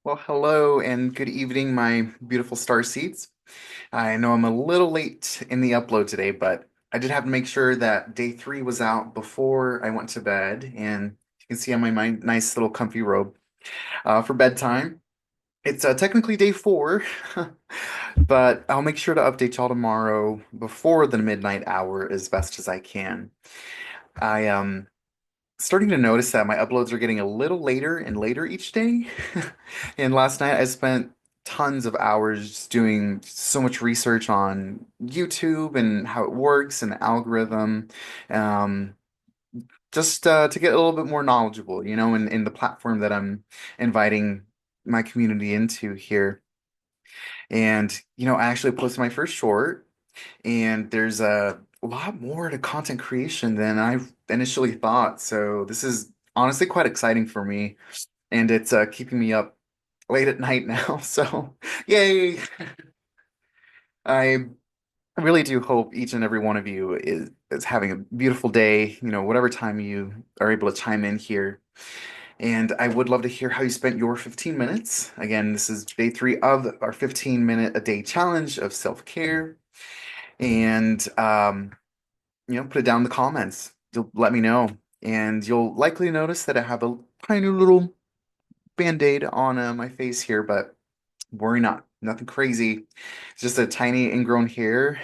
Well, hello and good evening, my beautiful star seeds. I know I'm a little late in the upload today, but I did have to make sure that day three was out before I went to bed. And you can see on my nice little comfy robe for bedtime. It's technically day four, but I'll make sure to update y'all tomorrow before the midnight hour as best as I can. I starting to notice that my uploads are getting a little later and later each day. And last night I spent tons of hours doing so much research on YouTube and how it works and the algorithm, um, just to get a little bit more knowledgeable, in the platform that I'm inviting my community into here. And, I actually posted my first short, and there's a lot more to content creation than I initially thought. So this is honestly quite exciting for me, and it's keeping me up late at night now. So yay! I really do hope each and every one of you is having a beautiful day. Whatever time you are able to chime in here. And I would love to hear how you spent your 15 minutes. Again, this is day three of our 15-minute a day challenge of self-care. And put it down in the comments. You'll let me know. And you'll likely notice that I have a tiny little band-aid on my face here, but worry not. Nothing crazy. It's just a tiny ingrown hair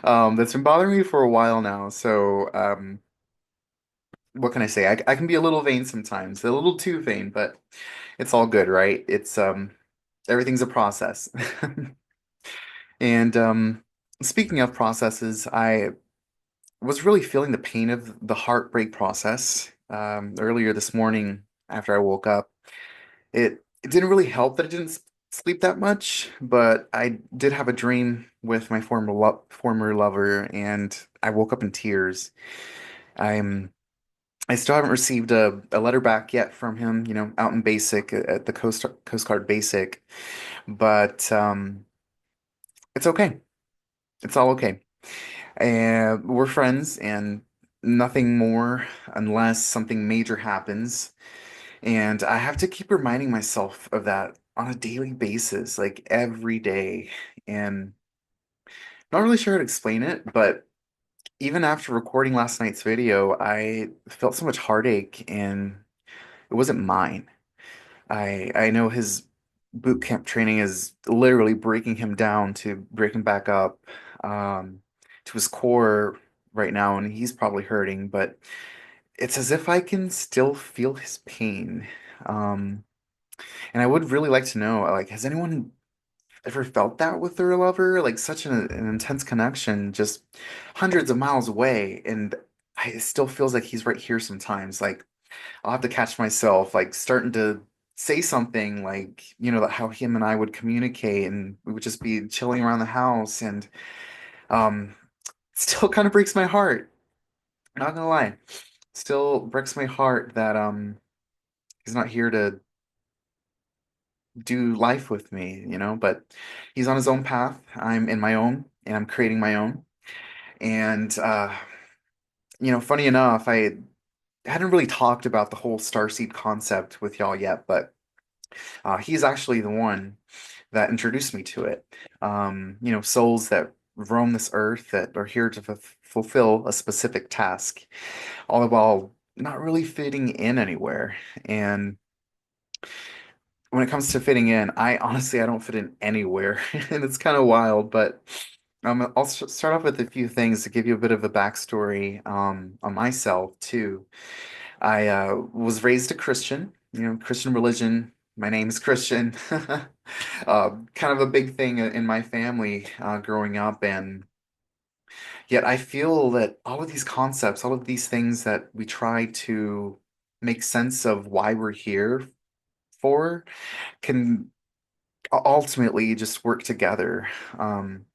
that's been bothering me for a while now. So, what can I say? I can be a little vain sometimes, a little too vain, but it's all good, right? It's everything's a process. And speaking of processes, I was really feeling the pain of the heartbreak process earlier this morning after I woke up. It didn't really help that I didn't sleep that much, but I did have a dream with my former lover, and I woke up in tears. I'm I still haven't received a letter back yet from him, out in basic at the Coast Guard basic, but it's okay. It's all okay. And we're friends, and nothing more unless something major happens. And I have to keep reminding myself of that on a daily basis, like every day. And not really sure how to explain it, but even after recording last night's video, I felt so much heartache, and it wasn't mine. I know his boot camp training is literally breaking him down to break him back up to his core right now, and he's probably hurting, but it's as if I can still feel his pain. Um, and I would really like to know, like, has anyone ever felt that with their lover? Like, such an intense connection, just hundreds of miles away, and it still feels like he's right here sometimes. Like, I'll have to catch myself, like, starting to say something like, how him and I would communicate, and we would just be chilling around the house, and um, it still kind of breaks my heart. Not gonna lie, still breaks my heart that he's not here to do life with me, but he's on his own path. I'm in my own, and I'm creating my own. And funny enough, I hadn't really talked about the whole starseed concept with y'all yet, but he's actually the one that introduced me to it. Souls that roam this earth that are here to fulfill a specific task, all the while not really fitting in anywhere. And when it comes to fitting in, I don't fit in anywhere, and it's kind of wild. But I'll start off with a few things to give you a bit of a backstory on myself too. I was raised a Christian, Christian religion. My name is Christian. Kind of a big thing in my family growing up, and yet I feel that all of these concepts, all of these things that we try to make sense of why we're here for, can ultimately just work together. Um,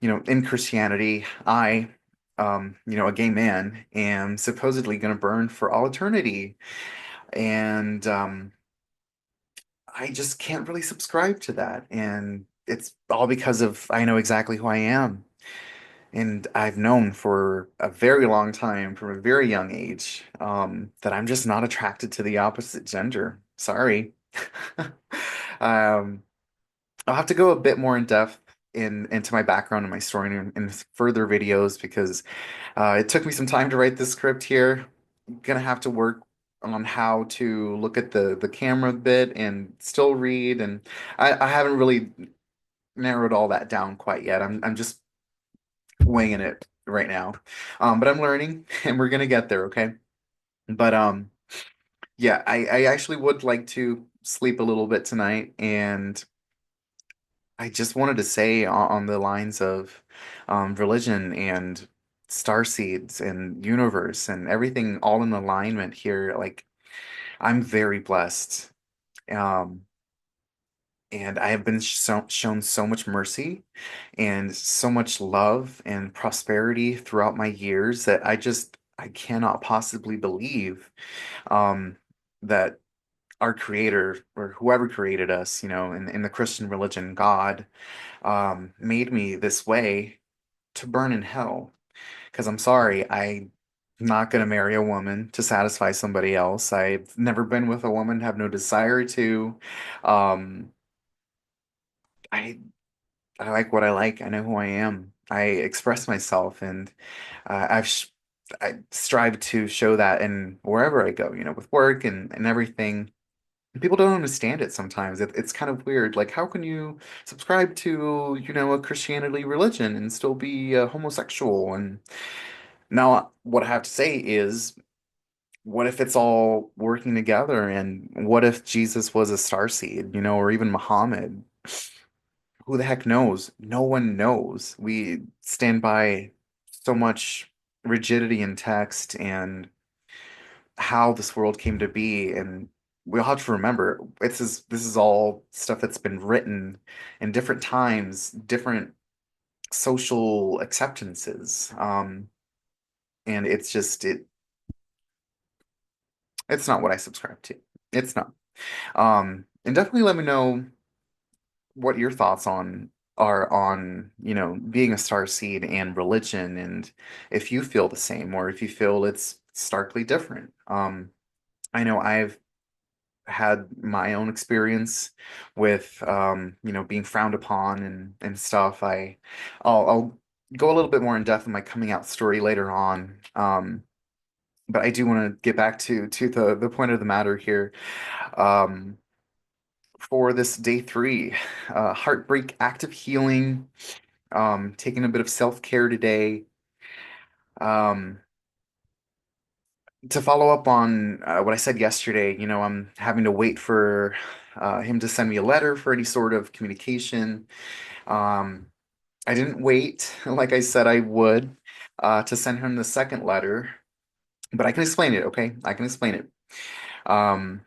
in Christianity, a gay man, am supposedly going to burn for all eternity. And I just can't really subscribe to that. And it's all because of I know exactly who I am. And I've known for a very long time, from a very young age, that I'm just not attracted to the opposite gender. Sorry. Um, I'll have to go a bit more in depth into my background and my story in further videos because it took me some time to write this script here. Gonna have to work on how to look at the camera a bit and still read, and I haven't really narrowed all that down quite yet. I'm just winging it right now. But I'm learning and we're gonna get there, okay? But yeah, I actually would like to sleep a little bit tonight, and I just wanted to say on the lines of religion and star seeds and universe and everything all in alignment here. Like, I'm very blessed. Um, and I have been shown so much mercy and so much love and prosperity throughout my years that I cannot possibly believe um, that our creator or whoever created us, in the Christian religion, God, made me this way to burn in hell. Because I'm sorry, I'm not going to marry a woman to satisfy somebody else. I've never been with a woman, have no desire to. Um, I I like what I like. I know who I am. I express myself, and I strive to show that in wherever I go, with work and everything. People don't understand it sometimes. It's kind of weird. Like, how can you subscribe to, a Christianity religion and still be homosexual? And now, what I have to say is, what if it's all working together? And what if Jesus was a starseed, or even Muhammad? Who the heck knows? No one knows. We stand by so much rigidity in text and how this world came to be, and we all have to remember this is all stuff that's been written in different times, different social acceptances. And it's not what I subscribe to. It's not. And definitely let me know what your thoughts are on, being a star seed and religion, and if you feel the same or if you feel it's starkly different. I know I've had my own experience with being frowned upon and stuff. I'll go a little bit more in depth in my coming out story later on. But I do want to get back to the point of the matter here. Um, for this day three, heartbreak, active healing, taking a bit of self-care today. Um, to follow up on what I said yesterday, I'm having to wait for him to send me a letter for any sort of communication. Um, I didn't wait, like I said I would, to send him the second letter, but I can explain it, okay? I can explain it. Um,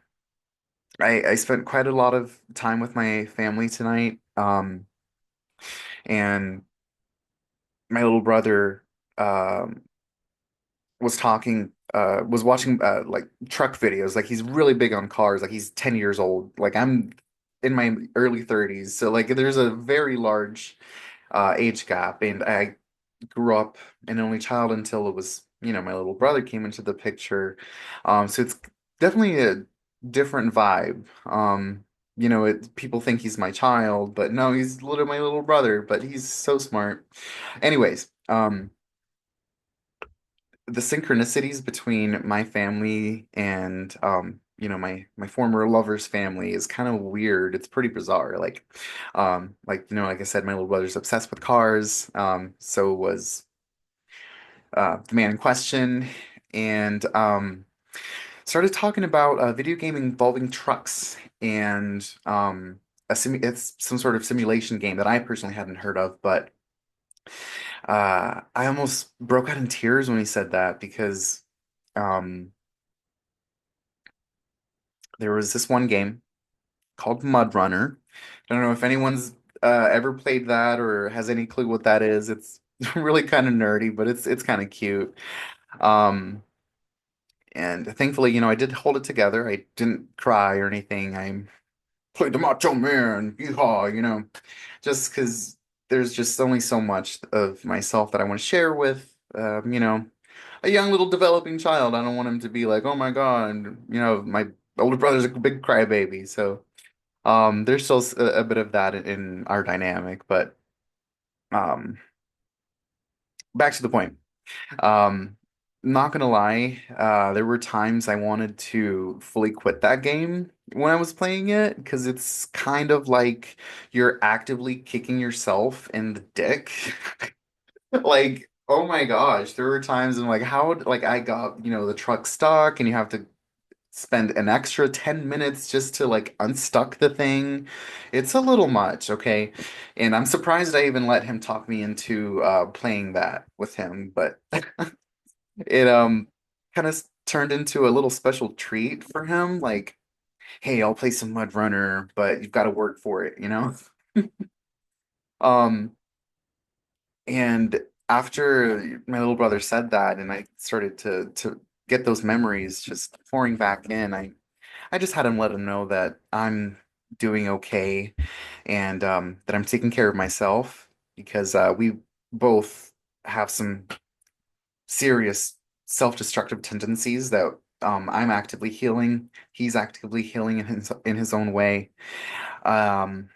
I spent quite a lot of time with my family tonight, and my little brother was watching like truck videos. Like, he's really big on cars. Like, he's 10 years old. Like, I'm in my early 30s. So like there's a very large age gap, and I grew up an only child until it was, my little brother came into the picture. So it's definitely a different vibe. People think he's my child, but no, he's literally my little brother, but he's so smart. Anyways, the synchronicities between my family and my former lover's family is kind of weird. It's pretty bizarre. Like I said, my little brother's obsessed with cars. So was the man in question, and started talking about a video game involving trucks and it's some sort of simulation game that I personally hadn't heard of, but I almost broke out in tears when he said that because um, there was this one game called Mud Runner. I don't know if anyone's ever played that or has any clue what that is. It's really kind of nerdy, but it's kind of cute. Um, and thankfully, I did hold it together. I didn't cry or anything. I played the Macho Man, yeehaw, just because there's just only so much of myself that I want to share with, a young little developing child. I don't want him to be like, oh my God, my older brother's a big crybaby. So, There's still a bit of that in our dynamic, but um, back to the point. Um, not gonna lie, there were times I wanted to fully quit that game when I was playing it because it's kind of like you're actively kicking yourself in the dick. Like, oh my gosh, there were times I'm like, how, like, I got, the truck stuck and you have to spend an extra 10 minutes just to like unstuck the thing. It's a little much, okay? And I'm surprised I even let him talk me into playing that with him, but it kind of turned into a little special treat for him. Like, hey, I'll play some Mud Runner, but you've got to work for it, you know? Um, and after my little brother said that, and I started to get those memories just pouring back in, I just had him let him know that I'm doing okay and that I'm taking care of myself because we both have some serious self-destructive tendencies that I'm actively healing. He's actively healing in his own way. Um,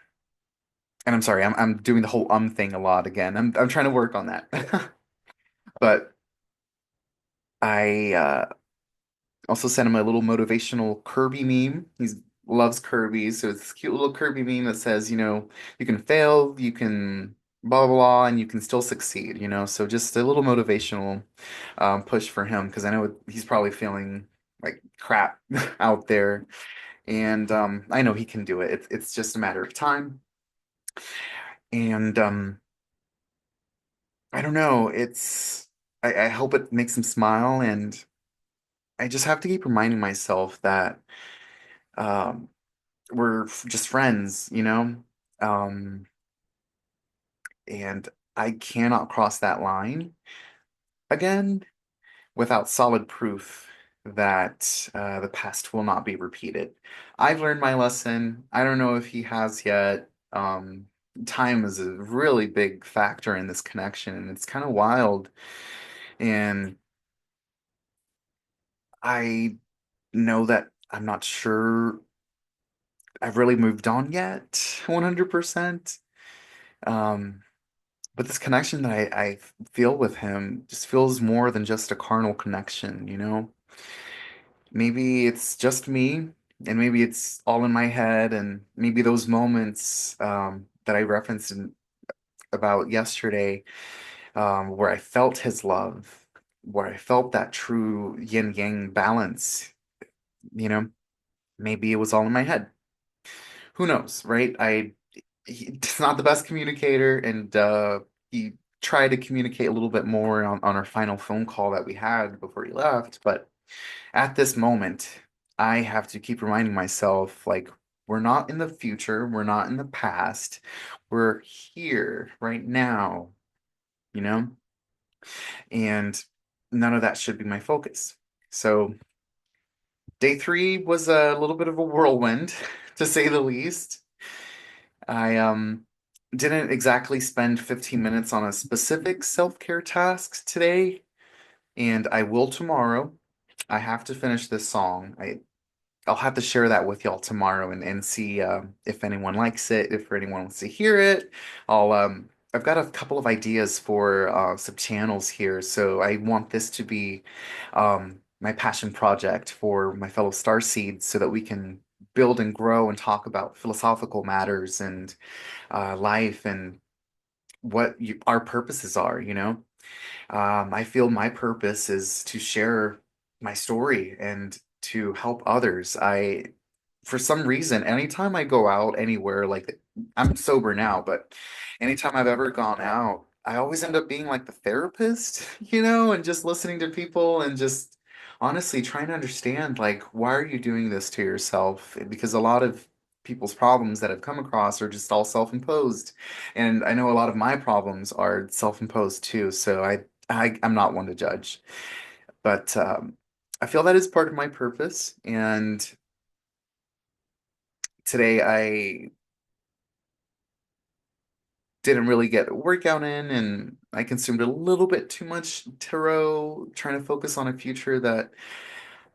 and I'm sorry, I'm doing the whole thing a lot again. I'm trying to work on that. But I also sent him a little motivational Kirby meme. He loves Kirby, so it's a cute little Kirby meme that says, you can fail, you can blah blah blah, and you can still succeed. So just a little motivational push for him because I know he's probably feeling like crap out there, and I know he can do it. It's just a matter of time, and I don't know. I hope it makes him smile, and I just have to keep reminding myself that. Um, we're just friends, Um, and I cannot cross that line again without solid proof that the past will not be repeated. I've learned my lesson. I don't know if he has yet. Time is a really big factor in this connection, and it's kind of wild. And I know that I'm not sure I've really moved on yet, 100%. Um, But this connection that I feel with him just feels more than just a carnal connection, you know? Maybe it's just me, and maybe it's all in my head, and maybe those moments that I referenced about yesterday, where I felt his love, where I felt that true yin-yang balance, you know? Maybe it was all in my head. Who knows, right? He's not the best communicator, and he tried to communicate a little bit more on our final phone call that we had before he left. But at this moment, I have to keep reminding myself, like, we're not in the future, we're not in the past, we're here right now, you know? And none of that should be my focus. So day three was a little bit of a whirlwind, to say the least. I didn't exactly spend 15 minutes on a specific self-care task today, and I will tomorrow. I have to finish this song. I'll have to share that with y'all tomorrow and see if anyone likes it, if anyone wants to hear it. I've got a couple of ideas for some channels here, so I want this to be my passion project for my fellow starseeds so that we can build and grow and talk about philosophical matters and life and our purposes are, I feel my purpose is to share my story and to help others. For some reason, anytime I go out anywhere, like I'm sober now, but anytime I've ever gone out, I always end up being like the therapist, and just listening to people and just honestly trying to understand, like, why are you doing this to yourself? Because a lot of people's problems that I've come across are just all self-imposed. And I know a lot of my problems are self-imposed too, so I'm not one to judge. But I feel that is part of my purpose. And today I didn't really get a workout in, and I consumed a little bit too much tarot, trying to focus on a future that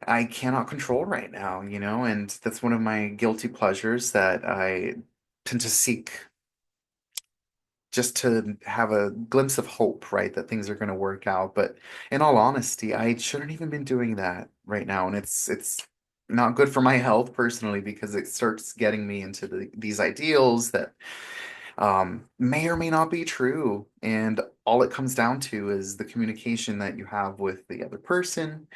I cannot control right now, and that's one of my guilty pleasures that I tend to seek just to have a glimpse of hope, right? That things are going to work out. But in all honesty, I shouldn't even been doing that right now, and it's not good for my health personally because it starts getting me into these ideals that may or may not be true. And all it comes down to is the communication that you have with the other person.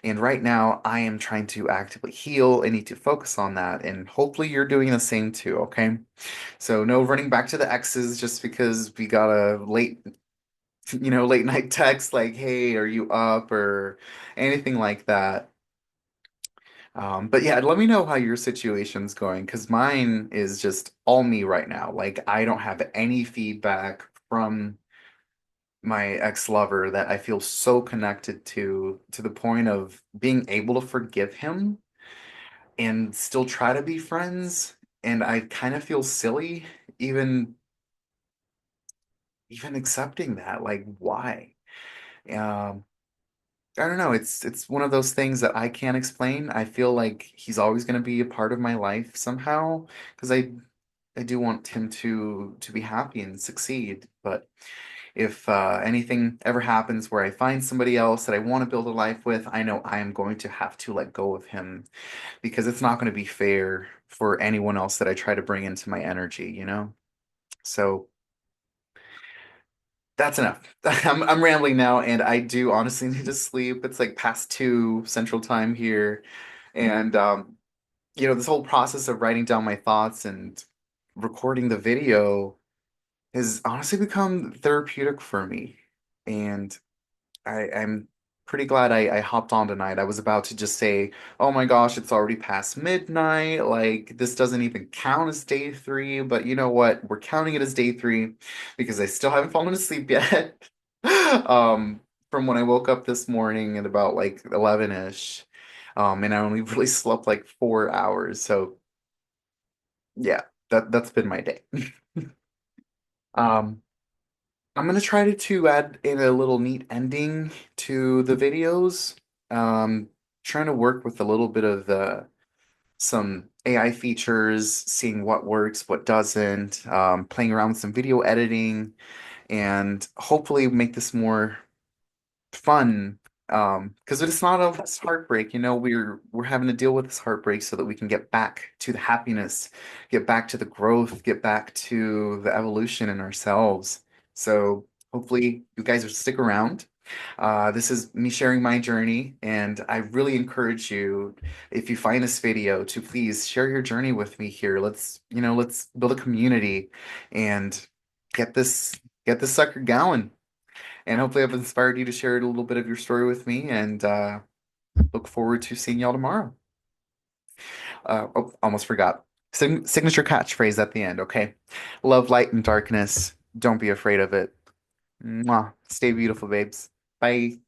And right now, I am trying to actively heal. I need to focus on that. And hopefully, you're doing the same too, okay? So, no running back to the exes just because we got a late night text like, hey, are you up? Or anything like that. But yeah, let me know how your situation's going because mine is just all me right now. Like, I don't have any feedback from my ex-lover that I feel so connected to the point of being able to forgive him and still try to be friends. And I kind of feel silly even even accepting that. Like, why? Um, I don't know. It's one of those things that I can't explain. I feel like he's always going to be a part of my life somehow because I do want him to be happy and succeed. But if anything ever happens where I find somebody else that I want to build a life with, I know I am going to have to let go of him because it's not going to be fair for anyone else that I try to bring into my energy? So that's enough. I'm rambling now, and I do honestly need to sleep. It's like past 2 Central Time here, and this whole process of writing down my thoughts and recording the video has honestly become therapeutic for me. And I'm pretty glad I hopped on tonight. I was about to just say, oh my gosh, it's already past midnight. Like, this doesn't even count as day three. But you know what? We're counting it as day three because I still haven't fallen asleep yet. Um, from when I woke up this morning at about like 11-ish. And I only really slept like 4 hours. So yeah, that's been my day. Um, I'm gonna try to add in a little neat ending to the videos. Trying to work with a little bit of some AI features, seeing what works, what doesn't, playing around with some video editing, and hopefully make this more fun. Because it's not a it's heartbreak, we're having to deal with this heartbreak so that we can get back to the happiness, get back to the growth, get back to the evolution in ourselves. So hopefully you guys will stick around. This is me sharing my journey, and I really encourage you, if you find this video, to please share your journey with me here. Let's build a community and get this get this sucker going. And hopefully, I've inspired you to share a little bit of your story with me. And look forward to seeing y'all tomorrow. Oh, almost forgot. Signature catchphrase at the end. Okay. Love, light, and darkness. Don't be afraid of it. Mwah. Stay beautiful, babes. Bye.